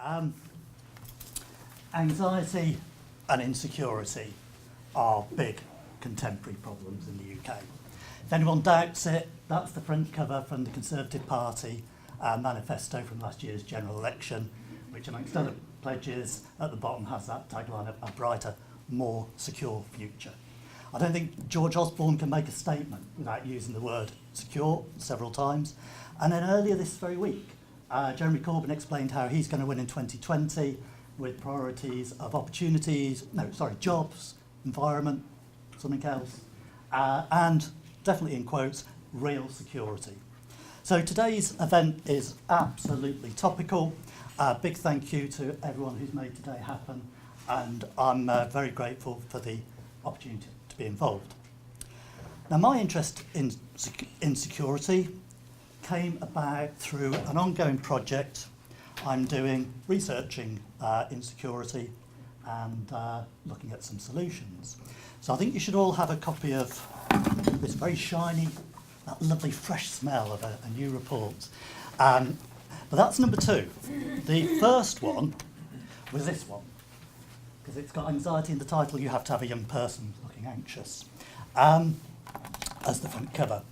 Um, Anxiety and insecurity are big contemporary problems in the UK. If anyone doubts it, that's the front cover from the Conservative Party manifesto from last year's general election, which amongst other pledges at the bottom has that tagline of a brighter, more secure future. I don't think George Osborne can make a statement without using the word secure several times. And then earlier this very week, Jeremy Corbyn explained how he's going to win in 2020 with priorities of jobs, environment, something else, and definitely in quotes, real security. So today's event is absolutely topical. Big thank you to everyone who's made today happen, and I'm very grateful for the opportunity to be involved. Now, my interest in insecurity came about through an ongoing project I'm doing researching insecurity and looking at some solutions. So I think you should all have a copy of this very shiny, that lovely fresh smell of a new report. But that's number 2. The first one was this one, because it's got anxiety in the title. You have to have a young person looking anxious as the front cover.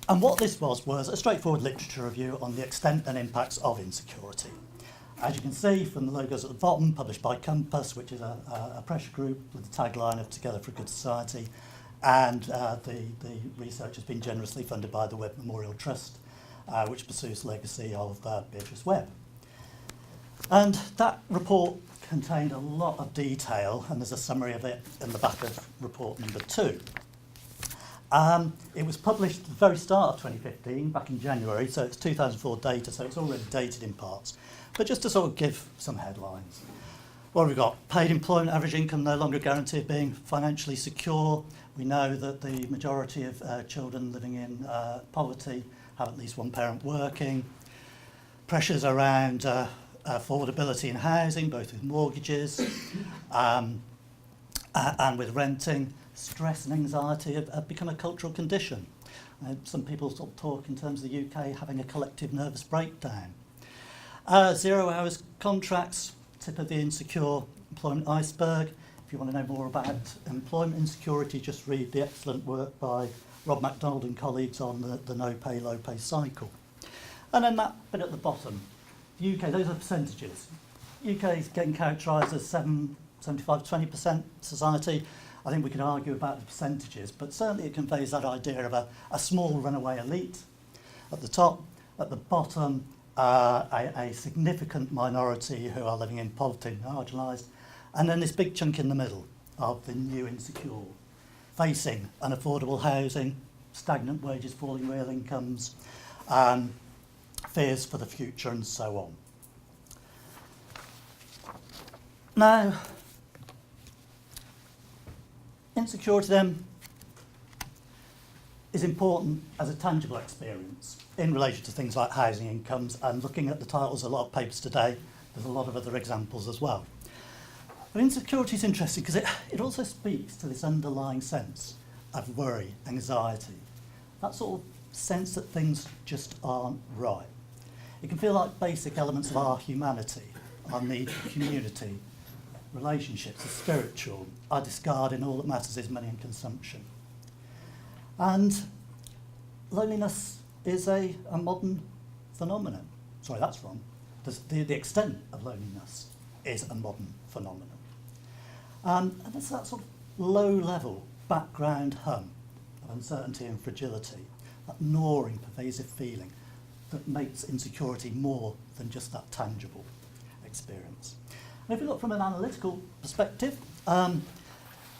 And what this was a straightforward literature review on the extent and impacts of insecurity. As you can see from the logos at the bottom, published by Compass, which is a pressure group with the tagline of Together for a Good Society, and the research has been generously funded by the Webb Memorial Trust, which pursues the legacy of Beatrice Webb. And that report contained a lot of detail, and there's a summary of it in the back of report number 2. It was published at the very start of 2015, back in January, so it's 2004 data, so it's already dated in parts. But just to sort of give some headlines. What have we got? Paid employment average income no longer guaranteed being financially secure. We know that the majority of children living in poverty have at least one parent working. Pressures around affordability in housing, both with mortgages and with renting. Stress and anxiety have become a cultural condition. Some people sort of talk in terms of the UK having a collective nervous breakdown. 0 hours contracts, tip of the insecure employment iceberg. If you want to know more about employment insecurity, just read the excellent work by Rob MacDonald and colleagues on the no pay, low pay cycle. And then that bit at the bottom, the UK, those are percentages. UK is getting characterised as 75 to 20% society. I think we can argue about the percentages, but certainly it conveys that idea of a small runaway elite at the top. At the bottom, a significant minority who are living in poverty, marginalised, and then this big chunk in the middle of the new insecure, facing unaffordable housing, stagnant wages, falling real incomes, fears for the future, and so on. Now, insecurity then is important as a tangible experience in relation to things like housing incomes, and looking at the titles of a lot of papers today, there's a lot of other examples as well. But insecurity is interesting because it also speaks to this underlying sense of worry, anxiety, that sort of sense that things just aren't right. It can feel like basic elements of our humanity, our need for community, relationships, are spiritual, are discarded, and all that matters is money and consumption. And loneliness is a modern phenomenon. Sorry, that's wrong. The extent of loneliness is a modern phenomenon. And it's that sort of low-level background hum of uncertainty and fragility, that gnawing, pervasive feeling that makes insecurity more than just that tangible experience. And if you look from an analytical perspective,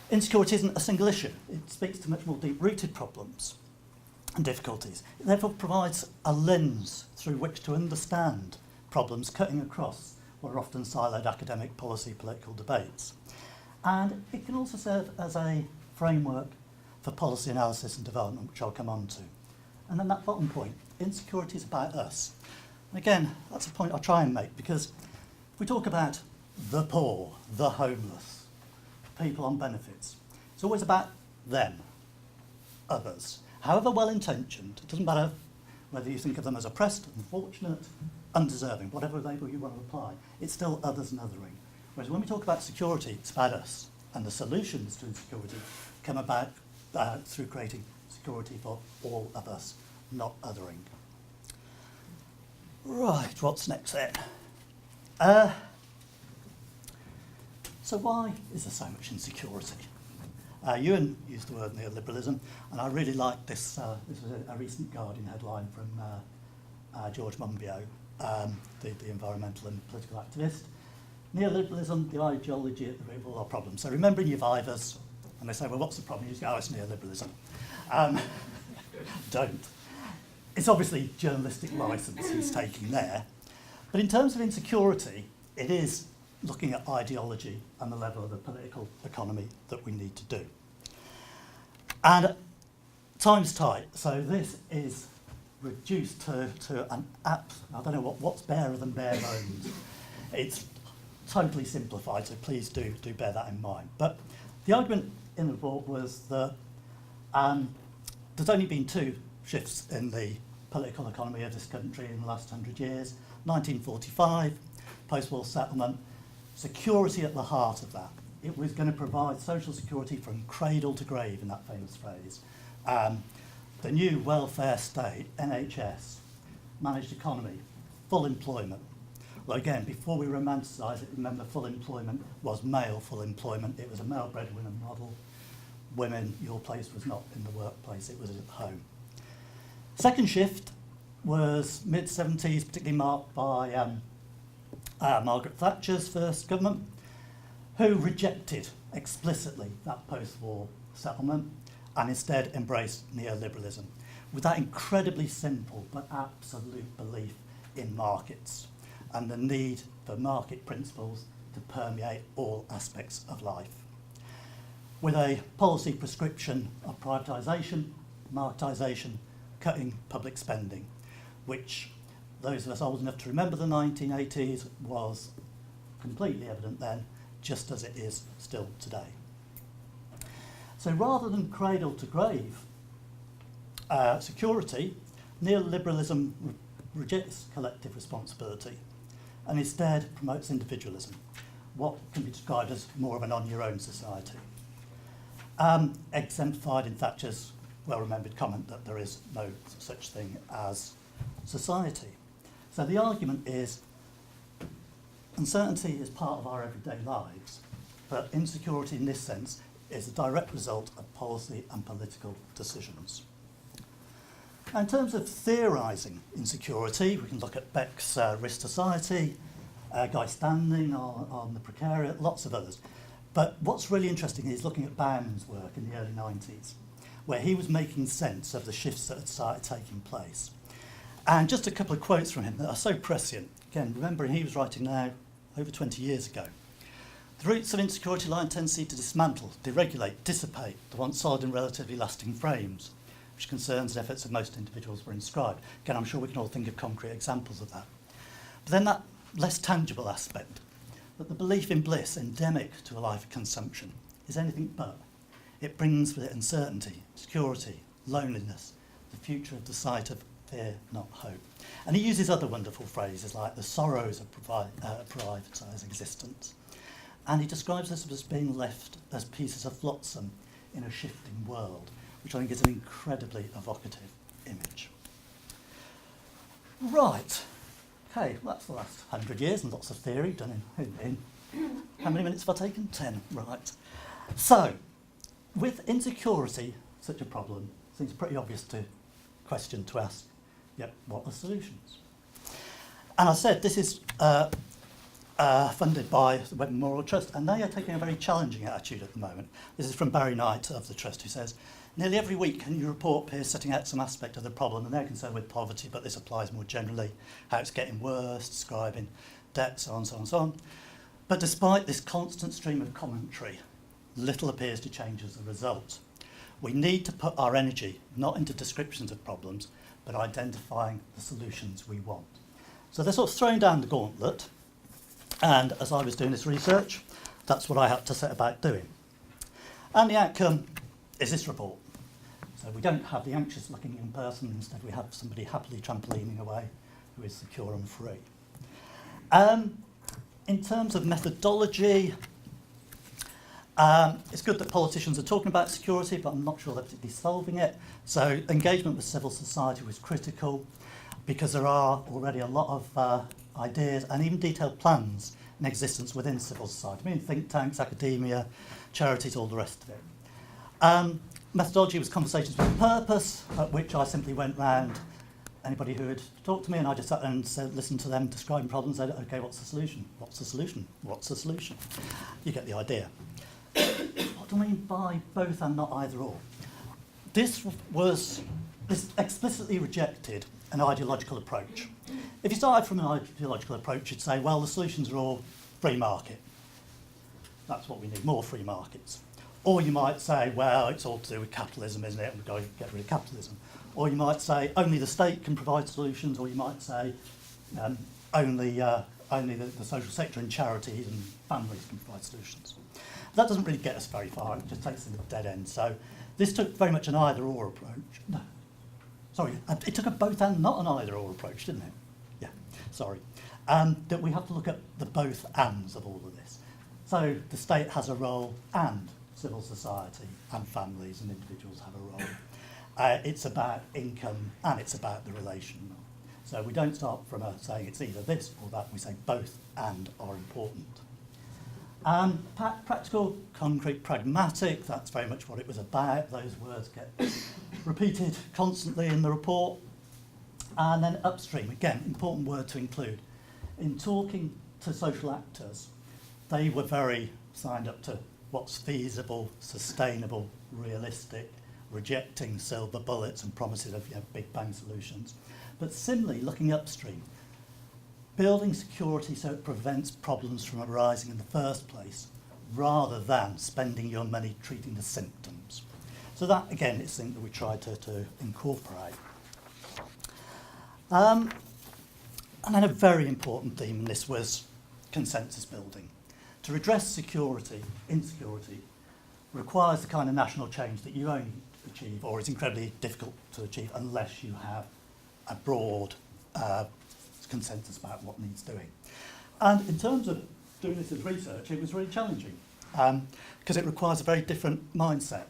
insecurity isn't a single issue. It speaks to much more deep-rooted problems and difficulties. It therefore provides a lens through which to understand problems cutting across what are often siloed academic, policy, political debates. And it can also serve as a framework for policy analysis and development, which I'll come on to. And then that bottom point, insecurity is about us. And again, that's a point I'll try and make, because if we talk about the poor, the homeless, people on benefits, it's always about them, others. However well-intentioned, it doesn't matter whether you think of them as oppressed, unfortunate, undeserving, whatever label you want to apply, it's still others and othering. Whereas when we talk about security, it's about us, and the solutions to insecurity come about through creating security for all of us, not othering. Right, what's next then? So why is there so much insecurity? Ewan used the word neoliberalism, and I really like this. This was a recent Guardian headline from George Monbiot, the environmental and political activist. Neoliberalism, the ideology at the root of all our problems. So remembering your vivas, and they say, well, what's the problem? You just go, oh, it's neoliberalism. Don't. It's obviously journalistic licence he's taking there. But in terms of insecurity, it is looking at ideology and the level of the political economy that we need to do. And time's tight, so this is reduced to an app. I don't know what's barer than bare bones. It's totally simplified, so please do bear that in mind. But the argument in the report was that there's only been two shifts in the political economy of this country in the last 100 years. 1945, post-war settlement, security at the heart of that. It was going to provide social security from cradle to grave, in that famous phrase. The new welfare state, NHS, managed economy, full employment. Well, again, before we romanticise it, remember full employment was male full employment. It was a male breadwinner model. Women, your place was not in the workplace, it was at home. Second shift was mid-70s, particularly marked by Margaret Thatcher's first government, who rejected explicitly that post-war settlement and instead embraced neoliberalism with that incredibly simple but absolute belief in markets and the need for market principles to permeate all aspects of life. With a policy prescription of privatisation, marketisation, cutting public spending, which those of us old enough to remember the 1980s was completely evident then, just as it is still today. So rather than cradle to grave security, neoliberalism rejects collective responsibility and instead promotes individualism, what can be described as more of an on-your-own society. Exemplified in Thatcher's well-remembered comment that there is no such thing as society. So the argument is uncertainty is part of our everyday lives, but insecurity in this sense is a direct result of policy and political decisions. Now, in terms of theorising insecurity, we can look at Beck's Risk Society, Guy Standing on the Precarity, lots of others. But what's really interesting is looking at Bauman's work in the early 90s, where he was making sense of the shifts that had started taking place. And just a couple of quotes from him that are so prescient. Again, remembering he was writing now over 20 years ago. The roots of insecurity lie in tendency to dismantle, deregulate, dissipate the once solid and relatively lasting frames, which concerns and efforts of most individuals were inscribed. Again, I'm sure we can all think of concrete examples of that. But then that less tangible aspect, that the belief in bliss endemic to a life of consumption is anything but. It brings with it uncertainty, security, loneliness, the future of the sight of fear, not hope. And he uses other wonderful phrases like the sorrows of privatised existence. And he describes us as being left as pieces of flotsam in a shifting world, which I think is an incredibly evocative image. Right. Okay, well, that's the last 100 years and lots of theory done in how many minutes have I taken? 10. Right. So, with insecurity, such a problem, it seems a pretty obvious question to ask, yep, what are solutions? And I said this is funded by the Web Memorial Trust, and they are taking a very challenging attitude at the moment. This is from Barry Knight of the Trust, who says, nearly every week a new report appears setting out some aspect of the problem, and they're concerned with poverty, but this applies more generally, how it's getting worse, describing debt, so on, so on, so on. But despite this constant stream of commentary, little appears to change as a result. We need to put our energy not into descriptions of problems, but identifying the solutions we want. So they're sort of throwing down the gauntlet, and as I was doing this research, that's what I had to set about doing. And the outcome is this report. So we don't have the anxious looking young person, instead we have somebody happily trampolining away who is secure and free. In terms of methodology, it's good that politicians are talking about security, but I'm not sure they're particularly solving it. So engagement with civil society was critical because there are already a lot of ideas and even detailed plans in existence within civil society. I mean, think tanks, academia, charities, all the rest of it. Methodology was conversations with purpose, at which I simply went round anybody who had talked to me, and I just sat there and said, listened to them describing problems, and said, okay, what's the solution? What's the solution? What's the solution? You get the idea. What do I mean by both and not either or? This explicitly rejected an ideological approach. If you started from an ideological approach, you'd say, well, the solutions are all free market. That's what we need, more free markets. Or you might say, well, it's all to do with capitalism, isn't it? We've got to get rid of capitalism. Or you might say, only the state can provide solutions. Or you might say, only the social sector and charities and families can provide solutions. That doesn't really get us very far. It just takes us to the dead end. So this took very much an either-or approach. No, sorry, it took a both and not an either-or approach, didn't it? Yeah, sorry. That we have to look at the both ands of all of this. So the state has a role and civil society and families and individuals have a role. It's about income and it's about the relational. So we don't start from saying it's either this or that. We say both and are important. Practical, concrete, pragmatic, that's very much what it was about. Those words get repeated constantly in the report. And then upstream, again, important word to include. In talking to social actors, they were very signed up to what's feasible, sustainable, realistic, rejecting silver bullets and promises of big bang solutions. But similarly, looking upstream, building security so it prevents problems from arising in the first place, rather than spending your money treating the symptoms. So that, again, is something that we tried to incorporate. And then a very important theme in this was consensus building. To redress security, insecurity, requires the kind of national change that you only achieve, or is incredibly difficult to achieve, unless you have a broad consensus about what needs doing. And in terms of doing this as research, it was really challenging, because it requires a very different mindset.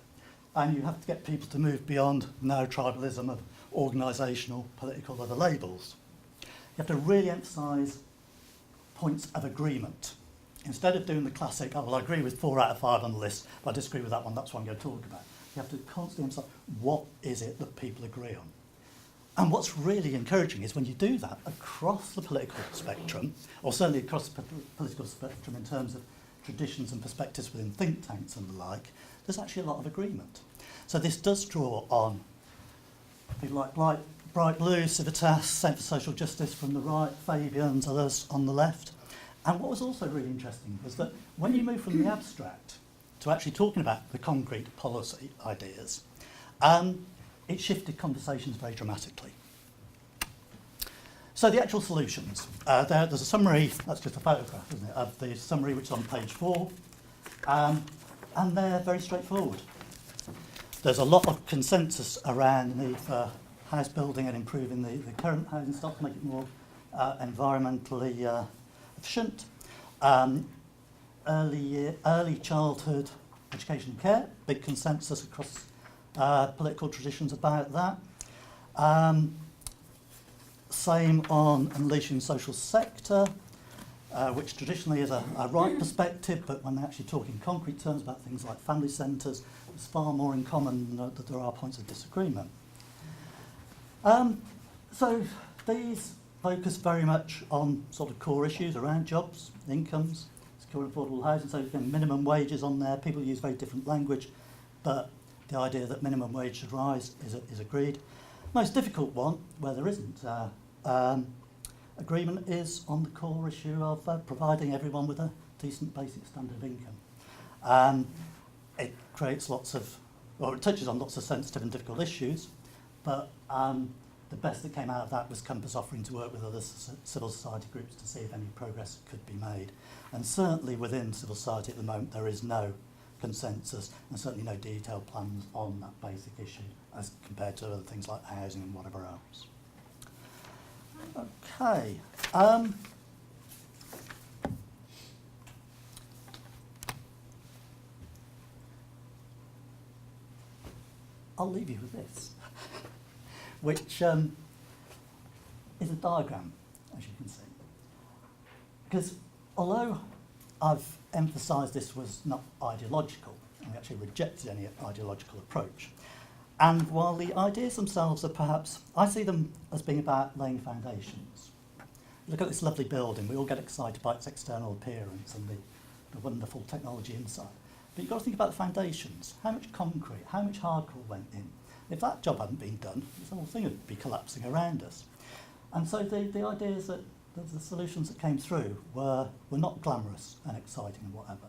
And you have to get people to move beyond narrow tribalism of organisational, political, other labels. You have to really emphasise points of agreement. Instead of doing the classic, oh, well, I agree with 4 out of 5 on the list, but I disagree with that one, that's what I'm going to talk about. You have to constantly emphasise what is it that people agree on. And what's really encouraging is when you do that across the political spectrum, or certainly across the political spectrum in terms of traditions and perspectives within think tanks and the like, there's actually a lot of agreement. So this does draw on people like Bright Blue, Civitas, Centre for Social Justice from the right, Fabians, others on the left. And what was also really interesting was that when you move from the abstract to actually talking about the concrete policy ideas, it shifted conversations very dramatically. So the actual solutions. There's a summary, that's just a photograph, isn't it, of the summary which is on page 4. And they're very straightforward. There's a lot of consensus around the need for house building and improving the current housing stock to make it more environmentally efficient. Early childhood education and care, big consensus across political traditions about that. Same on unleashing social sector, which traditionally is a right perspective, but when they actually talk in concrete terms about things like family centres, it's far more in common that there are points of disagreement. So these focus very much on sort of core issues around jobs, incomes, secure and affordable housing. So again, minimum wages on there. People use very different language, but the idea that minimum wage should rise is agreed. Most difficult one, where there isn't agreement, is on the core issue of providing everyone with a decent basic standard of income. It creates it touches on lots of sensitive and difficult issues, but the best that came out of that was Compass offering to work with other civil society groups to see if any progress could be made. And certainly within civil society at the moment, there is no consensus and certainly no detailed plans on that basic issue as compared to other things like housing and whatever else. Okay. I'll leave you with this, which is a diagram, as you can see. Because although I've emphasised this was not ideological, and we actually rejected any ideological approach, and while the ideas themselves are perhaps, I see them as being about laying foundations. Look at this lovely building, we all get excited by its external appearance and the wonderful technology inside. But you've got to think about the foundations. How much concrete, how much hardcore went in? If that job hadn't been done, this whole thing would be collapsing around us. And so the ideas that the solutions that came through were not glamorous and exciting and whatever,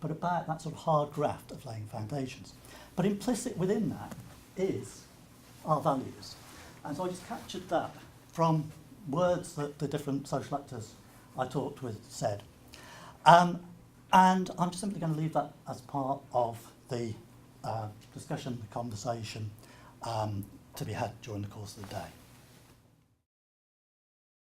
but about that sort of hard graft of laying foundations. But implicit within that is our values. And so I just captured that from words that the different social actors I talked with said. And I'm just simply going to leave that as part of the discussion, the conversation to be had during the course of the day.